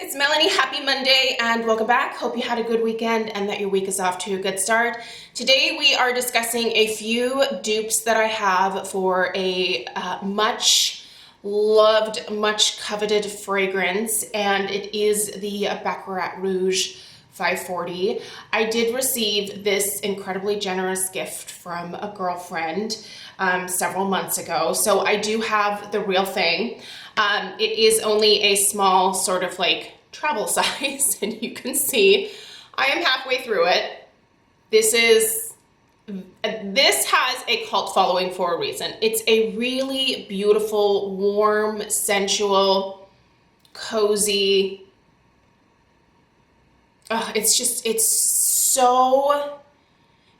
it's Melanie. Happy Monday and welcome back. Hope you had a good weekend and that your week is off to a good start. Today we are discussing a few dupes that I have for a much loved, much coveted fragrance, and it is the Baccarat Rouge 540. I did receive this incredibly generous gift from a girlfriend several months ago, so I do have the real thing. It is only a small sort of like travel size, and you can see I am halfway through it. This has a cult following for a reason. It's a really beautiful, warm, sensual, cozy.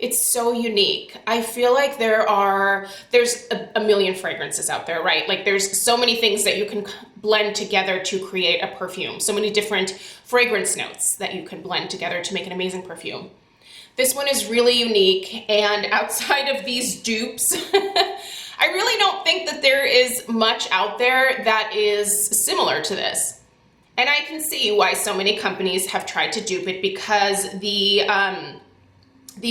It's so unique. I feel like there's a million fragrances out there, right? Like there's so many things that you can blend together to create a perfume. So many different fragrance notes that you can blend together to make an amazing perfume. This one is really unique, and outside of these dupes, I really don't think that there is much out there that is similar to this. And I can see why so many companies have tried to dupe it, because the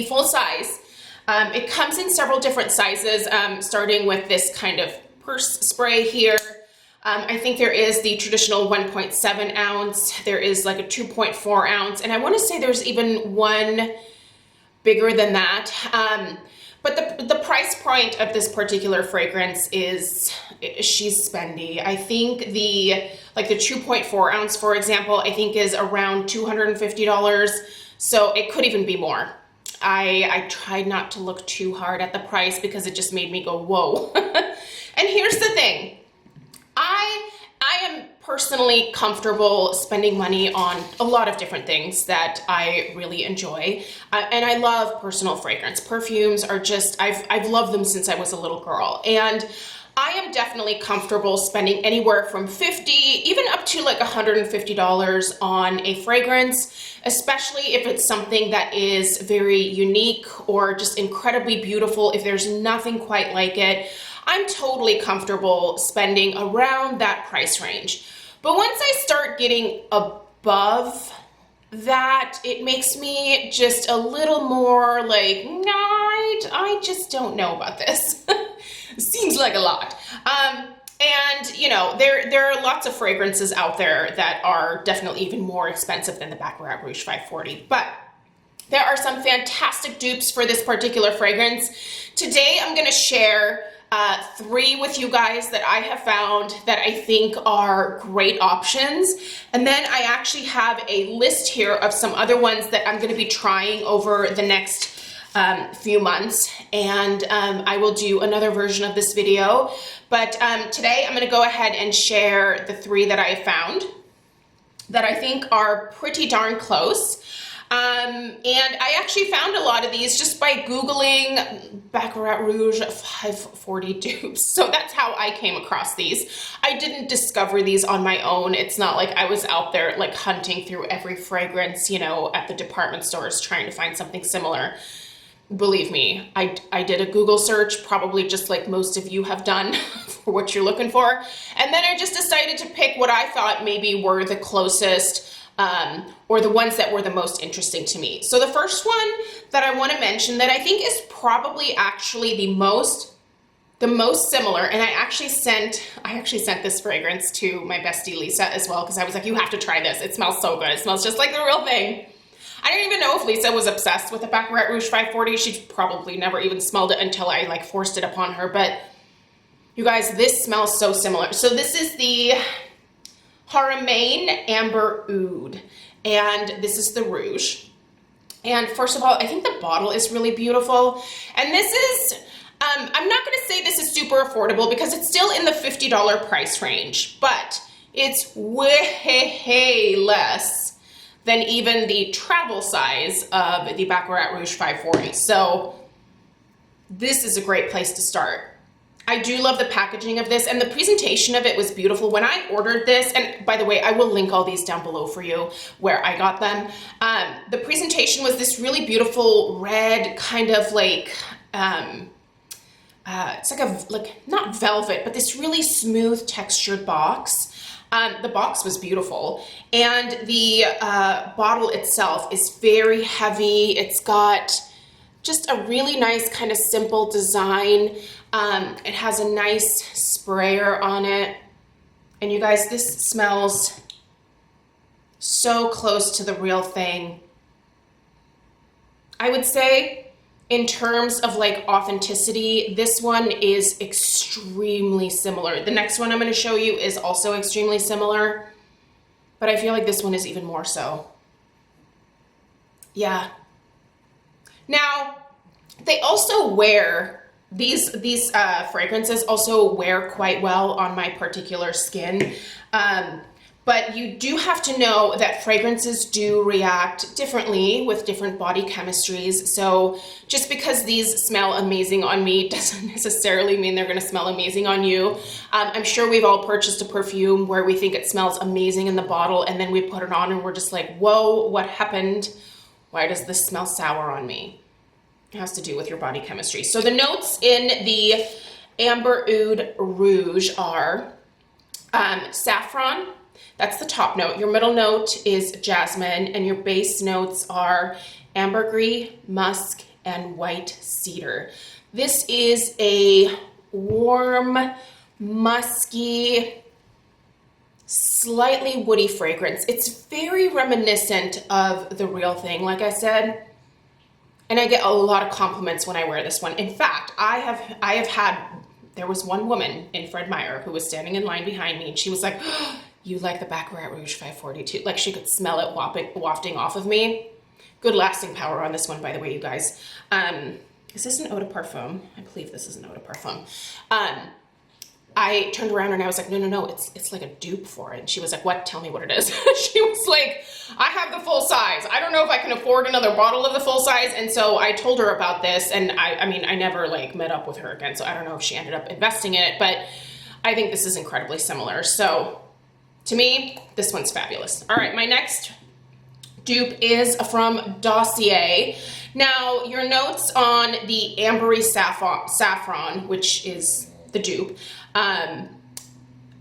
full size, it comes in several different sizes, starting with this kind of purse spray here. I think there is the traditional 1.7 ounce, there is like a 2.4 ounce, and I want to say there's even one bigger than that. But the price point of this particular fragrance is, she's spendy. I think the 2.4 ounce, for example, I think is around $250. So it could even be more. I tried not to look too hard at the price because it just made me go, whoa. And here's the thing. I am personally comfortable spending money on a lot of different things that I really enjoy. And I love personal fragrance. Perfumes are just, I've loved them since I was a little girl. And I am definitely comfortable spending anywhere from $50, even up to like $150 on a fragrance, especially if it's something that is very unique or just incredibly beautiful. If there's nothing quite like it, I'm totally comfortable spending around that price range. But once I start getting above that, it makes me just a little more like, nah, I just don't know about this. Seems like a lot. And you know, there are lots of fragrances out there that are definitely even more expensive than the Baccarat Rouge 540, but there are some fantastic dupes for this particular fragrance. Today, I'm gonna share 3 with you guys that I have found that I think are great options. And then I actually have a list here of some other ones that I'm gonna be trying over the next few months, and I will do another version of this video. But today I'm gonna go ahead and share the 3 that I found that I think are pretty darn close. And I actually found a lot of these just by Googling Baccarat Rouge 540 dupes. So that's how I came across these. I didn't discover these on my own. It's not like I was out there like hunting through every fragrance, you know, at the department stores trying to find something similar. Believe me, I did a Google search, probably just like most of you have done for what you're looking for. And then I just decided to pick what I thought maybe were the closest or the ones that were the most interesting to me. So the first one that I want to mention that I think is probably actually the most similar, and I actually sent this fragrance to my bestie Lisa as well, because I was like, you have to try this. It smells so good. It smells just like the real thing. I don't even know if Lisa was obsessed with the Baccarat Rouge 540. She probably never even smelled it until I like forced it upon her. But you guys, this smells so similar. So this is the Haramain Amber Oud, and this is the Rouge. And first of all, I think the bottle is really beautiful. And this is, I'm not gonna say this is super affordable because it's still in the $50 price range, but it's way less than even the travel size of the Baccarat Rouge 540. So this is a great place to start. I do love the packaging of this, and the presentation of it was beautiful. When I ordered this, and by the way, I will link all these down below for you where I got them. The presentation was this really beautiful red kind of like, it's like not velvet, but this really smooth textured box. The box was beautiful, and the bottle itself is very heavy. It's got just a really nice kind of simple design. It has a nice sprayer on it. And you guys, this smells so close to the real thing. I would say in terms of like authenticity, this one is extremely similar. The next one I'm going to show you is also extremely similar, but I feel like this one is even more so. Yeah. Now, they also wear, these fragrances also wear quite well on my particular skin. But you do have to know that fragrances do react differently with different body chemistries. So just because these smell amazing on me doesn't necessarily mean they're gonna smell amazing on you. I'm sure we've all purchased a perfume where we think it smells amazing in the bottle, and then we put it on and we're just like, whoa, what happened? Why does this smell sour on me? It has to do with your body chemistry. So the notes in the Amber Oud Rouge are saffron. That's the top note. Your middle note is jasmine, and your base notes are ambergris, musk, and white cedar. This is a warm, musky, slightly woody fragrance. It's very reminiscent of the real thing, like I said. And I get a lot of compliments when I wear this one. In fact, I have had, there was one woman in Fred Meyer who was standing in line behind me, and she was like, oh, you like the Baccarat Rouge 542? Like, she could smell it wafting off of me. Good lasting power on this one, by the way, you guys. Is this an eau de parfum? I believe this is an eau de parfum. I turned around and I was like, no, it's like a dupe for it. And she was like, what? Tell me what it is. She was like, I have the full size. I don't know if I can afford another bottle of the full size. And so I told her about this, and I mean, I never like met up with her again, so I don't know if she ended up investing in it, but I think this is incredibly similar. So to me, this one's fabulous. All right, my next dupe is from Dossier. Now, your notes on the ambery saffron, which is the dupe,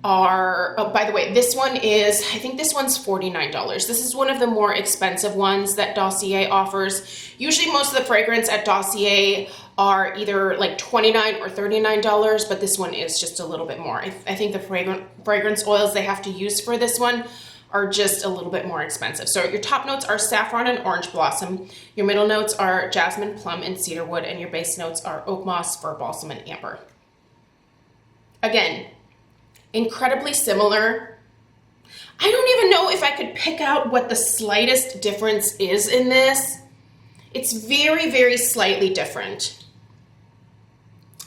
are, oh, by the way, this one is, I think this one's $49. This is one of the more expensive ones that Dossier offers. Usually most of the fragrance at Dossier are either like $29 or $39, but this one is just a little bit more. I think the fragrance oils they have to use for this one are just a little bit more expensive. So your top notes are saffron and orange blossom. Your middle notes are jasmine, plum, and cedarwood, and your base notes are oak moss, fir balsam, and amber. Again, incredibly similar. I don't even know if I could pick out what the slightest difference is in this. It's very, very slightly different.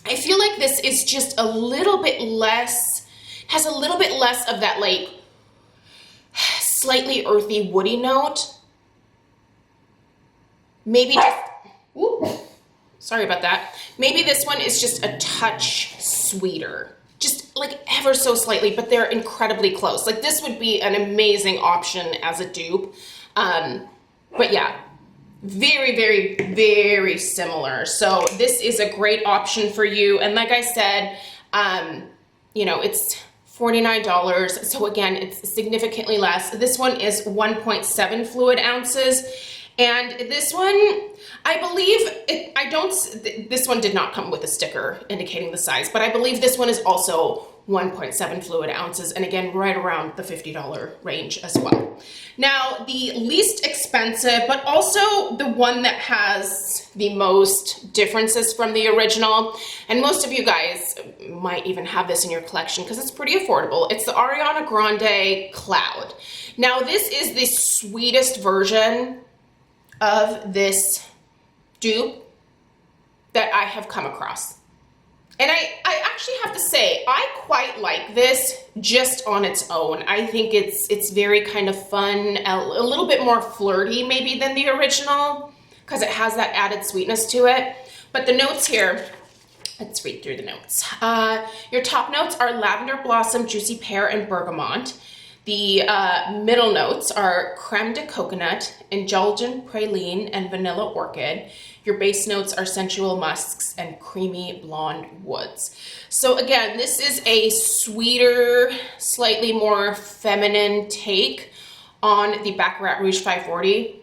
I feel like this is just a little bit less, has a little bit less of that like slightly earthy woody note. Maybe just, ooh, sorry about that. Maybe this one is just a touch sweeter. Just like ever so slightly, but they're incredibly close. Like this would be an amazing option as a dupe. But yeah, very, very, very similar. So this is a great option for you. And like I said, you know, it's $49. So again, it's significantly less. This one is 1.7 fluid ounces. And this one, I believe, this one did not come with a sticker indicating the size, but I believe this one is also 1.7 fluid ounces, and again, right around the $50 range as well. Now, the least expensive, but also the one that has the most differences from the original, and most of you guys might even have this in your collection because it's pretty affordable. It's the Ariana Grande Cloud. Now, this is the sweetest version of this dupe that I have come across. And I actually have to say, I quite like this just on its own. I think it's very kind of fun, a little bit more flirty maybe than the original, because it has that added sweetness to it. But the notes here, let's read through the notes. Your top notes are lavender blossom, juicy pear, and bergamot. The middle notes are creme de coconut, indulgent praline, and vanilla orchid. Your base notes are sensual musks and creamy blonde woods. So again, this is a sweeter, slightly more feminine take on the Baccarat Rouge 540,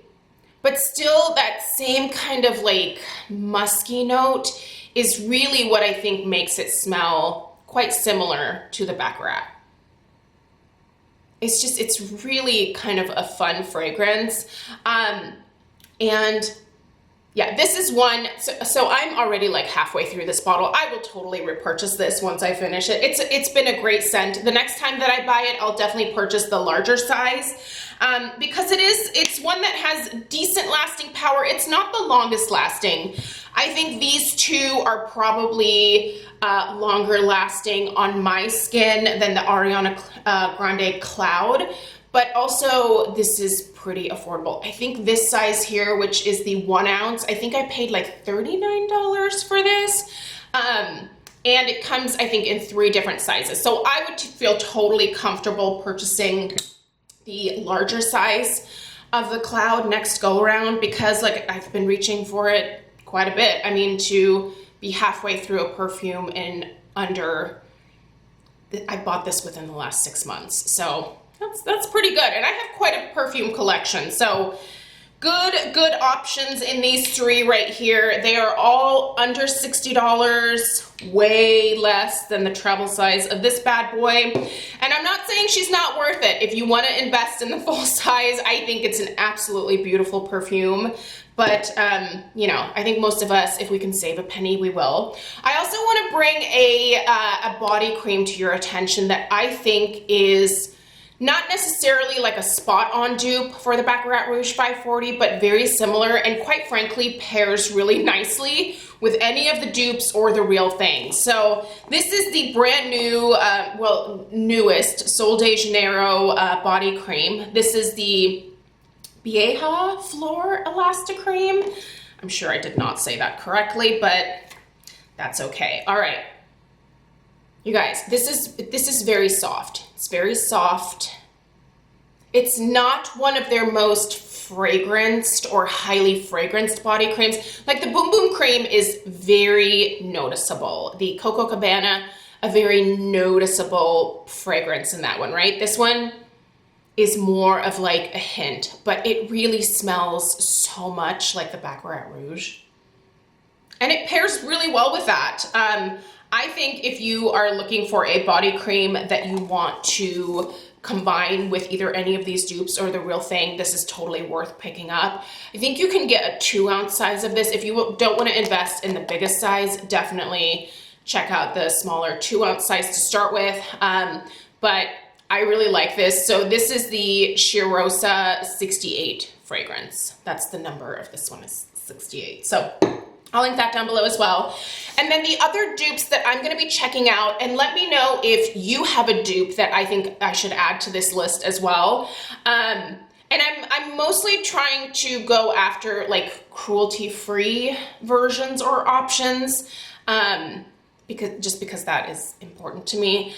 but still that same kind of like musky note is really what I think makes it smell quite similar to the Baccarat. It's really kind of a fun fragrance. And yeah, this is one, so I'm already like halfway through this bottle. I will totally repurchase this once I finish it. It's been a great scent. The next time that I buy it, I'll definitely purchase the larger size because it's one that has decent lasting power. It's not the longest lasting. I think these two are probably longer lasting on my skin than the Ariana Grande Cloud, but also this is pretty affordable. I think this size here, which is the 1 ounce, I think I paid like $39 for this. And it comes, I think, in 3 different sizes. So I would feel totally comfortable purchasing the larger size of the Cloud next go around because like I've been reaching for it quite a bit. I mean, to be halfway through a perfume in under, I bought this within the last 6 months. So that's pretty good. And I have quite a perfume collection. So good options in these 3 right here. They are all under $60, way less than the travel size of this bad boy. And I'm not saying she's not worth it. If you want to invest in the full size, I think it's an absolutely beautiful perfume. But, you know, I think most of us, if we can save a penny, we will. I also want to bring a body cream to your attention that I think is not necessarily like a spot-on dupe for the Baccarat Rouge 540, but very similar and quite frankly pairs really nicely with any of the dupes or the real thing. So this is the brand new, newest Sol de Janeiro body cream. This is the Vieja Flor Elastic Cream. I'm sure I did not say that correctly, but that's okay. All right. You guys, this is very soft. It's very soft. It's not one of their most fragranced or highly fragranced body creams. Like the Boom Boom Cream is very noticeable. The Coco Cabana, a very noticeable fragrance in that one, right? This one is more of like a hint, but it really smells so much like the Baccarat Rouge. And it pairs really well with that. I think if you are looking for a body cream that you want to combine with either any of these dupes or the real thing, this is totally worth picking up. I think you can get a 2 ounce size of this. If you don't want to invest in the biggest size, definitely check out the smaller 2 ounce size to start with. But I really like this. So this is the Cheirosa 68 fragrance. That's the number of this one, is 68. So I'll link that down below as well. And then the other dupes that I'm going to be checking out, and let me know if you have a dupe that I think I should add to this list as well. And I'm mostly trying to go after like cruelty-free versions or options. Because that is important to me.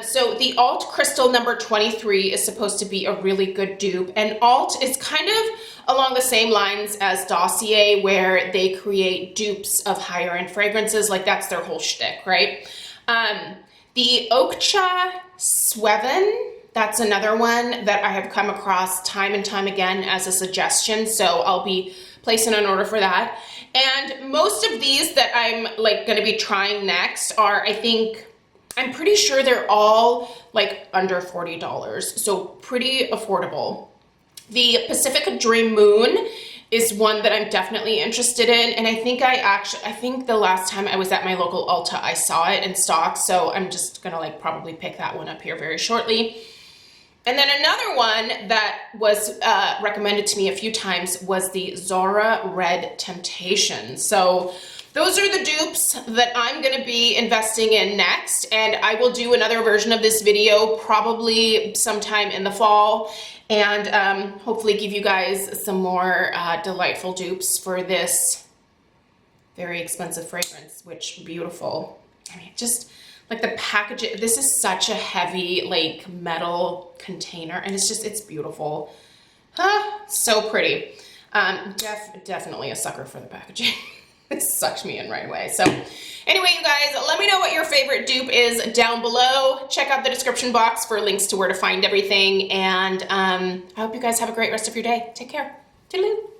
So the Alt Crystal number 23 is supposed to be a really good dupe, and Alt is kind of along the same lines as Dossier, where they create dupes of higher end fragrances. Like that's their whole shtick, right? The Okja Sweven, that's another one that I have come across time and time again as a suggestion. So I'll be placing an order for that. And most of these that I'm like going to be trying next are, I'm pretty sure they're all like under $40. So pretty affordable. The Pacific Dream Moon is one that I'm definitely interested in. And I think the last time I was at my local Ulta, I saw it in stock. So I'm just going to like probably pick that one up here very shortly. And then another one that was recommended to me a few times was the Zara Red Temptation. So those are the dupes that I'm going to be investing in next. And I will do another version of this video probably sometime in the fall. And hopefully give you guys some more delightful dupes for this very expensive fragrance, which beautiful. I mean, just Like the packaging, this is such a heavy like metal container, and it's beautiful. Huh, so pretty. Definitely a sucker for the packaging. It sucked me in right away. So anyway, you guys, let me know what your favorite dupe is down below. Check out the description box for links to where to find everything. And I hope you guys have a great rest of your day. Take care. Toodaloo.